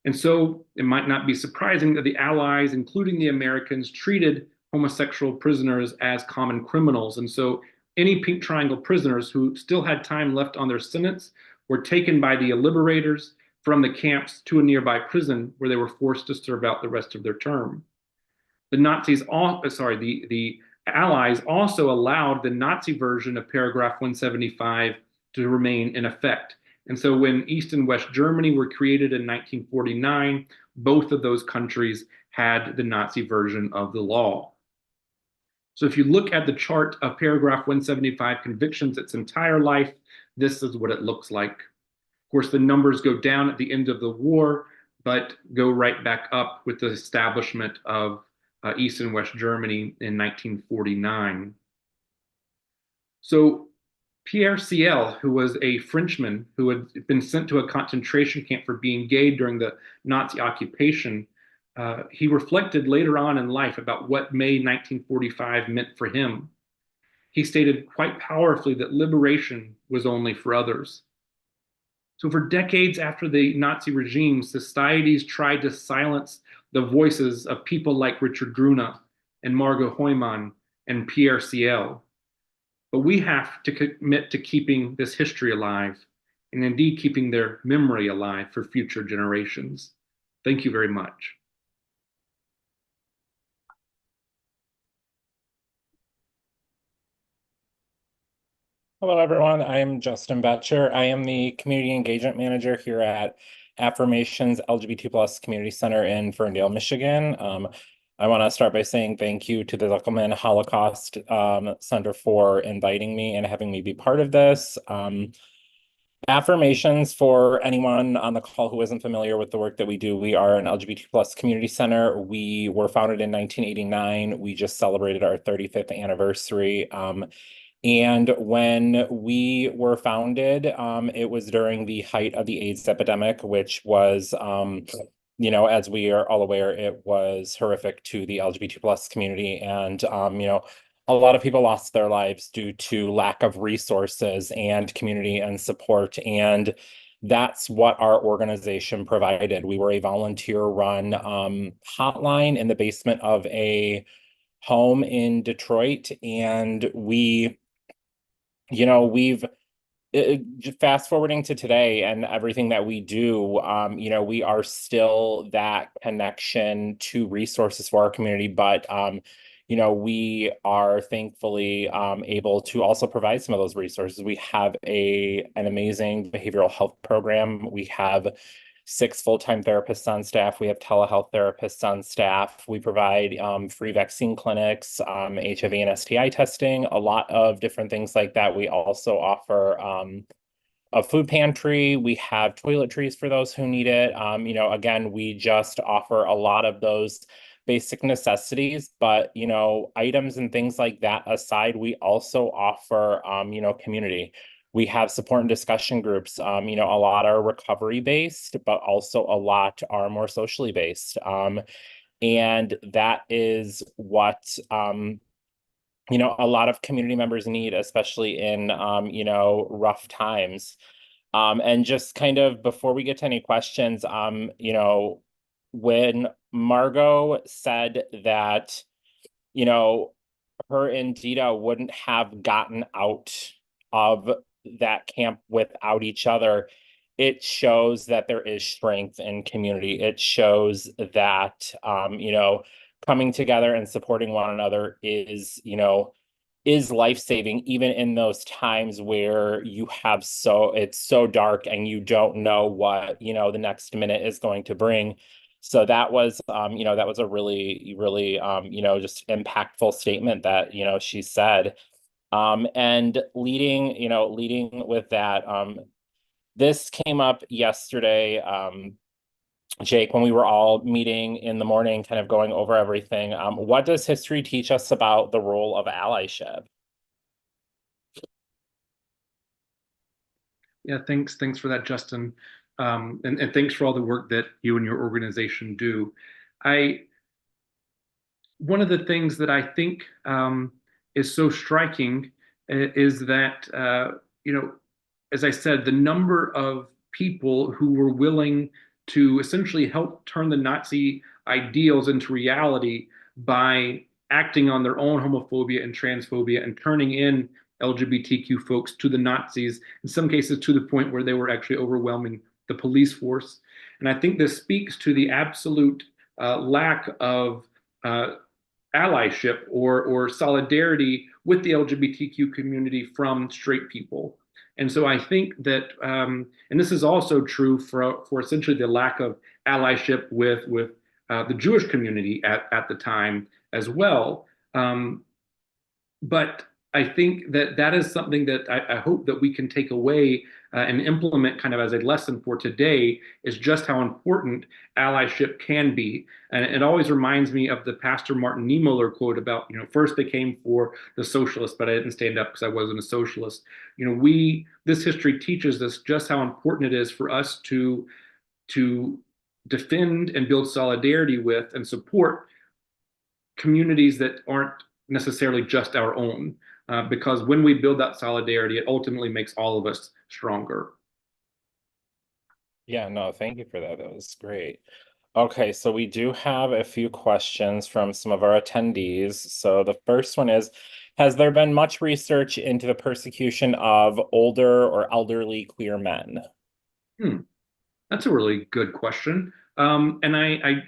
And so it might not be surprising that the Allies, including the Americans, treated homosexual prisoners as common criminals. And so any Pink Triangle prisoners who still had time left on their sentence were taken by the liberators from the camps to a nearby prison where they were forced to serve out the rest of their term. The Allies also allowed the Nazi version of paragraph 175 to remain in effect. And so when East and West Germany were created in 1949, both of those countries had the Nazi version of the law. So if you look at the chart of paragraph 175 convictions its entire life, this is what it looks like. Of course, the numbers go down at the end of the war, but go right back up with the establishment of East and West Germany in 1949. So Pierre Ciel, who was a Frenchman who had been sent to a concentration camp for being gay during the Nazi occupation, he reflected later on in life about what May 1945 meant for him. He stated quite powerfully that liberation was only for others. So for decades after the Nazi regime, societies tried to silence the voices of people like Richard Gruna and Margot Heumann and Pierre Ciel. But we have to commit to keeping this history alive and indeed keeping their memory alive for future generations. Thank you very much. Hello, everyone. I am Justin Betcher. I am the Community Engagement Manager here at Affirmations LGBT+ Community Center in Ferndale, Michigan. I want to start by saying thank you to the Zuckelman Holocaust Center for inviting me and having me be part of this. Affirmations, for anyone on the call who isn't familiar with the work that we do, we are an LGBT+ community center. We were founded in 1989. We just celebrated our 35th anniversary. And when we were founded, it was during the height of the AIDS epidemic, which was, as we are all aware, it was horrific to the LGBT+ community. And, a lot of people lost their lives due to lack of resources and community and support. And that's what our organization provided. We were a volunteer-run hotline in the basement of a home in Detroit. And we've fast forwarding to today and everything that we do, we are still that connection to resources for our community, but we are thankfully able to also provide some of those resources. We have an amazing behavioral health program. We have 6 full-time therapists on staff. We have telehealth therapists on staff. We provide free vaccine clinics, HIV and STI testing, a lot of different things like that. We also offer a food pantry. We have toiletries for those who need it. Again, we just offer a lot of those basic necessities, but, items and things like that aside, we also offer, community. We have support and discussion groups. A lot are recovery based, but also a lot are more socially based. And that is what, a lot of community members need, especially in, rough times. And just kind of before we get to any questions, when Margot said that, her and Dita wouldn't have gotten out of that camp without each other, it shows that there is strength in community. It shows that, coming together and supporting one another is life-saving, even in those times where it's so dark and you don't know what, the next minute is going to bring. So that was, that was a really, really, just impactful statement that, she said. And leading with that, this came up yesterday, Jake, when we were all meeting in the morning, kind of going over everything. What does history teach us about the role of allyship? Yeah, thanks for that, Justin. And thanks for all the work that you and your organization do. One of the things that I think is so striking is that, as I said, the number of people who were willing to essentially help turn the Nazi ideals into reality by acting on their own homophobia and transphobia and turning in LGBTQ folks to the Nazis, in some cases to the point where they were actually overwhelming the police force. And I think this speaks to the absolute lack of allyship or solidarity with the LGBTQ community from straight people. And so I think that, and this is also true for essentially the lack of allyship with the Jewish community at the time as well. But I think that that is something that I hope that we can take away and implement kind of as a lesson for today, is just how important allyship can be. And it always reminds me of the Pastor Martin Niemöller quote about, first they came for the socialists, but I didn't stand up because I wasn't a socialist. This history teaches us just how important it is for us to defend and build solidarity with and support communities that aren't necessarily just our own, because when we build that solidarity, it ultimately makes all of us stronger. Yeah, no, thank you for that. That was great. Okay, so we do have a few questions from some of our attendees. So the first one is, has there been much research into the persecution of older or elderly queer men? That's a really good question. And I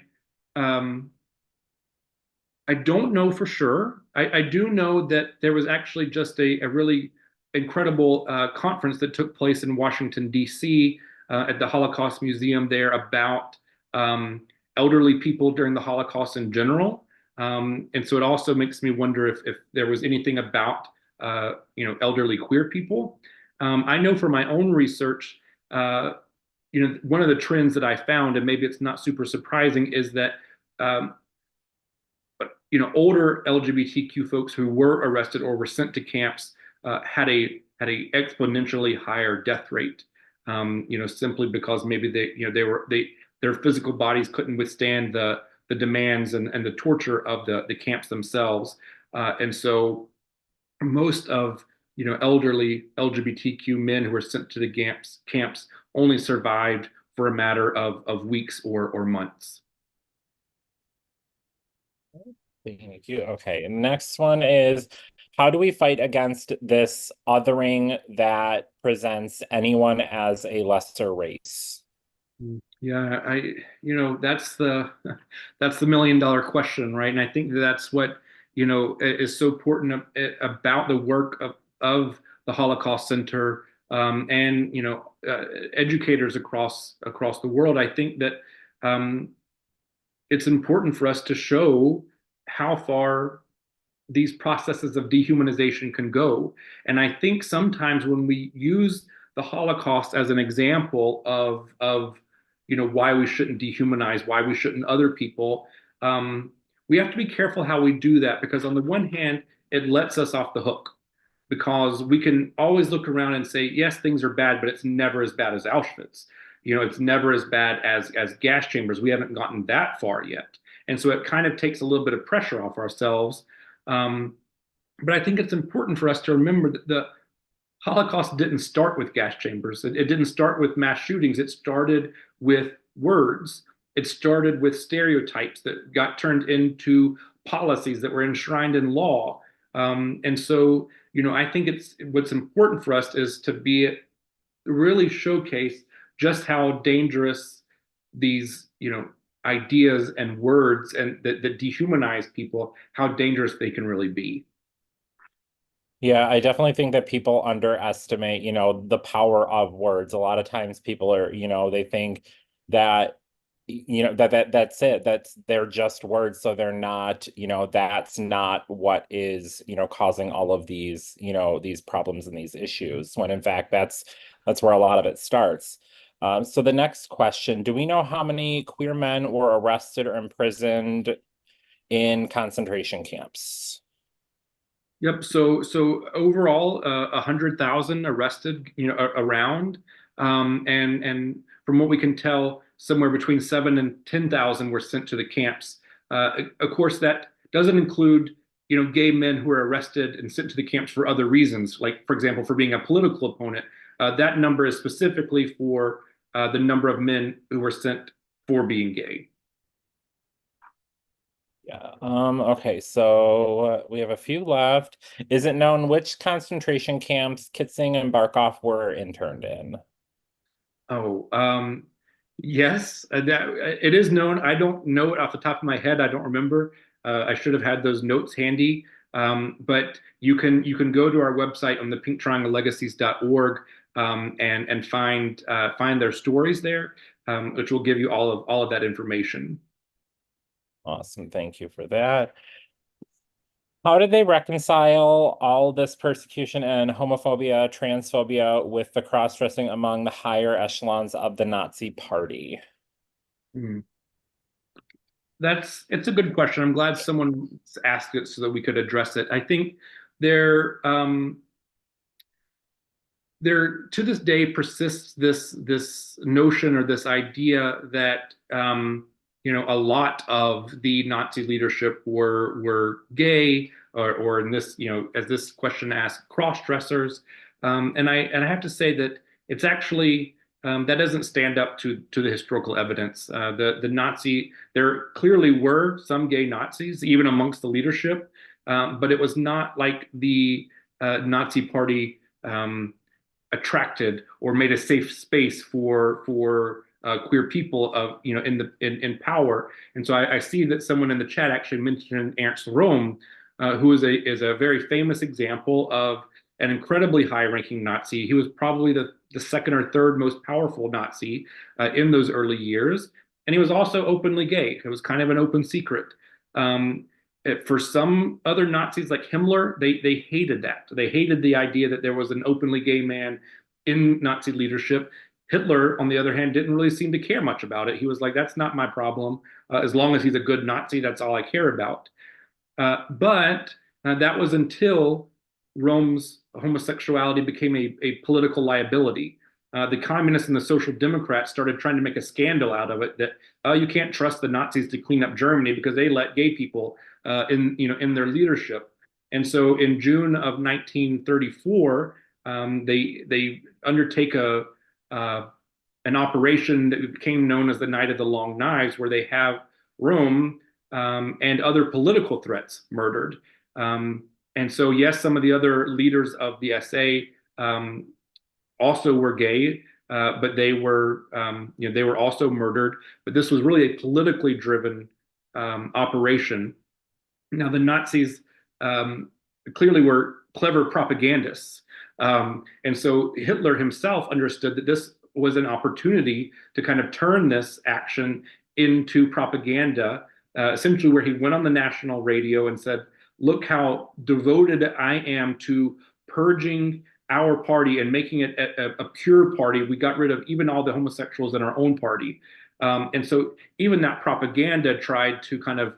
don't know for sure. I do know that there was actually just a really incredible conference that took place in Washington, D.C. At the Holocaust Museum there about elderly people during the Holocaust in general. And so it also makes me wonder if there was anything about elderly queer people. I know for my own research, one of the trends that I found, and maybe it's not super surprising, is that older LGBTQ folks who were arrested or were sent to camps had a exponentially higher death rate. Simply because maybe their physical bodies couldn't withstand the demands and the torture of the camps themselves. And so most of elderly LGBTQ men who were sent to the camps only survived for a matter of weeks or months. Thank you. Okay, and next one is, how do we fight against this othering that presents anyone as a lesser race? Yeah, that's the $1 million question, right? And I think that's what is so important about the work of the Holocaust Center, and educators across the world. I think that it's important for us to show how far these processes of dehumanization can go. And I think sometimes when we use the Holocaust as an example of why we shouldn't dehumanize, why we shouldn't other people, we have to be careful how we do that, because on the one hand, it lets us off the hook, because we can always look around and say, yes, things are bad, but it's never as bad as Auschwitz. It's never as bad as gas chambers. We haven't gotten that far yet. And so it kind of takes a little bit of pressure off ourselves. But I think it's important for us to remember that the Holocaust didn't start with gas chambers. It didn't start with mass shootings. It started with words. It started with stereotypes that got turned into policies that were enshrined in law. And so, I think what's important for us is to really showcase just how dangerous these, ideas and words and that dehumanize people, how dangerous they can really be. Yeah, I definitely think that people underestimate, the power of words. A lot of times people are, they think that, that's it. They're just words. So they're not, that's not what is, causing all of these, these problems and these issues, when in fact that's where a lot of it starts. So the next question, do we know how many queer men were arrested or imprisoned in concentration camps? Yep. So overall, 100,000 arrested, around, and from what we can tell, somewhere between 7,000 and 10,000 were sent to the camps. Of course, that doesn't include, gay men who were arrested and sent to the camps for other reasons, like, for example, for being a political opponent. That number is specifically for the number of men who were sent for being gay. Yeah. Okay, so we have a few left. Is it known which concentration camps Kitzing and Barkov were interned in? Oh, yes, it is known. I don't know it off the top of my head. I don't remember. I should have had those notes handy. But you can go to our website on the pinktrianglelegacies.org, and find their stories there, which will give you all of that information. Awesome, thank you for that. How did they reconcile all this persecution and homophobia, transphobia with the cross-dressing among the higher echelons of the Nazi Party? It's a good question. I'm glad someone asked it so that we could address it. I think there to this day persists this notion or this idea that a lot of the Nazi leadership were gay, or in this, as this question asked, cross-dressers. And I have to say that it's actually that doesn't stand up to the historical evidence. There clearly were some gay Nazis even amongst the leadership, but it was not like the Nazi Party attracted or made a safe space for queer people in power. And so I see that someone in the chat actually mentioned Ernst Röhm, who is a very famous example of an incredibly high-ranking Nazi. He was probably the second or third most powerful Nazi in those early years, and he was also openly gay. It was kind of an open secret. For some other Nazis like Himmler, they hated that. They hated the idea that there was an openly gay man in Nazi leadership. Hitler, on the other hand, didn't really seem to care much about it. He was like, that's not my problem. As long as he's a good Nazi, that's all I care about. But that was until Röhm's homosexuality became a political liability. The communists and the social democrats started trying to make a scandal out of it, that you can't trust the Nazis to clean up Germany because they let gay people in their leadership. And so in June of 1934, they undertake an operation that became known as the Night of the Long Knives, where they have Röhm and other political threats murdered. And so, yes, some of the other leaders of the SA also were gay, but they were also murdered. But this was really a politically driven operation. Now, the Nazis clearly were clever propagandists. And so Hitler himself understood that this was an opportunity to kind of turn this action into propaganda, essentially where he went on the national radio and said, look how devoted I am to purging our party and making it a pure party. We got rid of even all the homosexuals in our own party. And so even that propaganda tried to kind of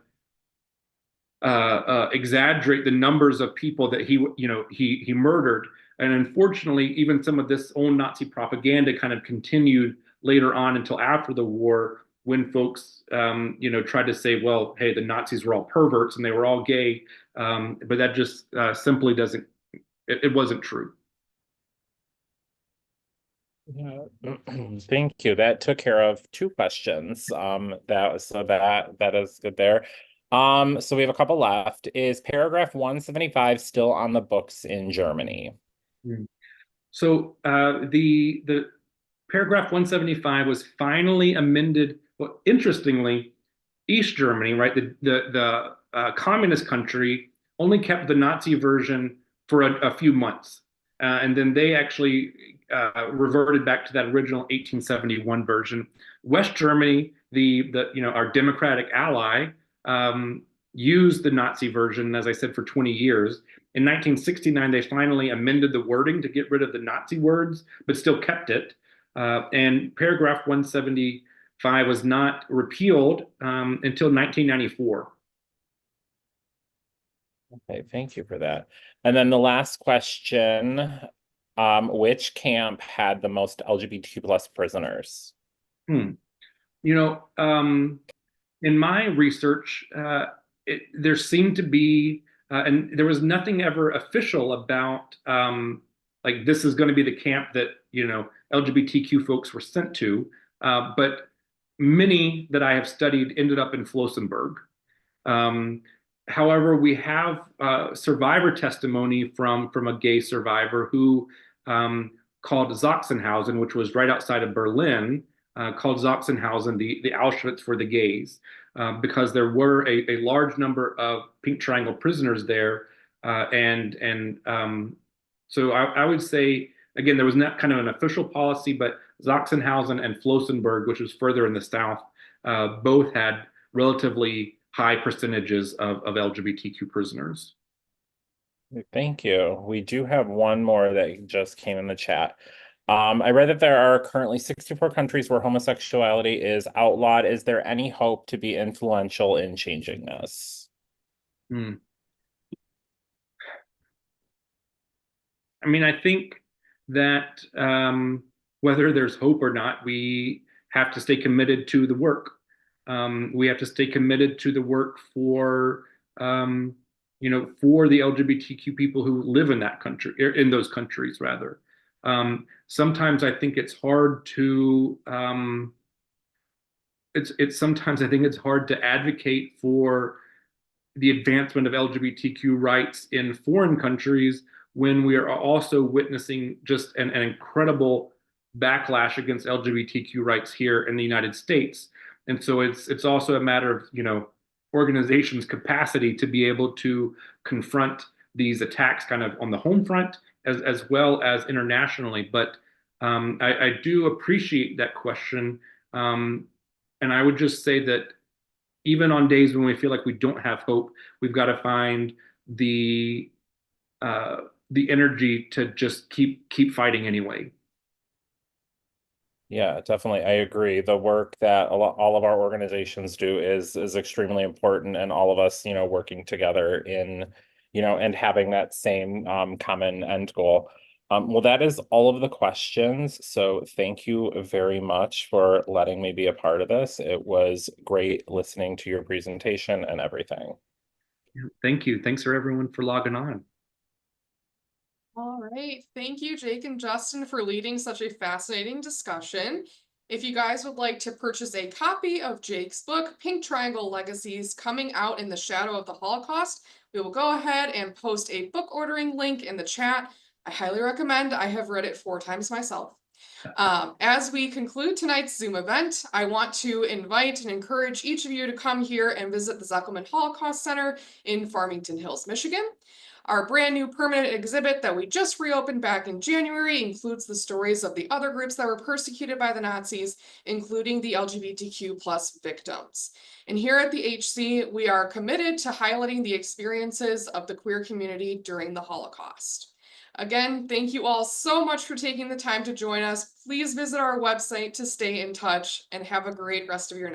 exaggerate the numbers of people that he murdered. And unfortunately, even some of this own Nazi propaganda kind of continued later on until after the war, when folks tried to say, well, hey, the Nazis were all perverts and they were all gay. But that just simply doesn't, it wasn't true. Yeah. Thank you. That took care of two questions. That is good there. So we have a couple left. Is paragraph 175 still on the books in Germany? So the paragraph 175 was finally amended. Well, interestingly, East Germany, right, the communist country, only kept the Nazi version for a few months, and then they actually reverted back to that original 1871 version. West Germany, our democratic ally, used the Nazi version, as I said, for 20 years. In 1969, they finally amended the wording to get rid of the Nazi words, but still kept it. And paragraph 175 was not repealed until 1994. Okay, thank you for that. And then the last question, which camp had the most LGBTQ plus prisoners? In my research, there seemed to be, and there was nothing ever official about, like, this is going to be the camp that, LGBTQ folks were sent to. But many that I have studied ended up in Flossenburg. However, we have survivor testimony from a gay survivor who called Sachsenhausen, which was right outside of Berlin, called Sachsenhausen the Auschwitz for the gays, because there were a large number of Pink Triangle prisoners there. So I would say again, there was not kind of an official policy, but Sachsenhausen and Flossenburg, which was further in the south, both had relatively high percentages of LGBTQ prisoners. Thank you. We do have one more that just came in the chat. I read that there are currently 64 countries where homosexuality is outlawed. Is there any hope to be influential in changing this? I mean, I think that whether there's hope or not, we have to stay committed to the work. We have to stay committed to the work for for the LGBTQ people who live in that country, in those countries rather. Sometimes I think it's hard to sometimes I think it's hard to advocate for the advancement of LGBTQ rights in foreign countries when we are also witnessing just an incredible backlash against LGBTQ rights here in the United States. And so it's also a matter of, organizations' capacity to be able to confront these attacks kind of on the home front as well as internationally. But I do appreciate that question. And I would just say that even on days when we feel like we don't have hope, we've got to find the energy to just keep fighting anyway. Yeah, definitely. I agree. The work that all of our organizations do is extremely important, and all of us, working together in, and having that same common end goal. Well, that is all of the questions. So thank you very much for letting me be a part of this. It was great listening to your presentation and everything. Thank you. Thanks for everyone for logging on. All right. Thank you, Jake and Justin, for leading such a fascinating discussion. If you guys would like to purchase a copy of Jake's book, Pink Triangle Legacies, Coming Out in the Shadow of the Holocaust, we will go ahead and post a book ordering link in the chat. I highly recommend. I have read it 4 times myself. As we conclude tonight's Zoom event, I want to invite and encourage each of you to come here and visit the Zuckelman Holocaust Center in Farmington Hills, Michigan. Our brand new permanent exhibit that we just reopened back in January includes the stories of the other groups that were persecuted by the Nazis, including the LGBTQ plus victims. And here at the HC, we are committed to highlighting the experiences of the queer community during the Holocaust. Again, thank you all so much for taking the time to join us. Please visit our website to stay in touch, and have a great rest of your night.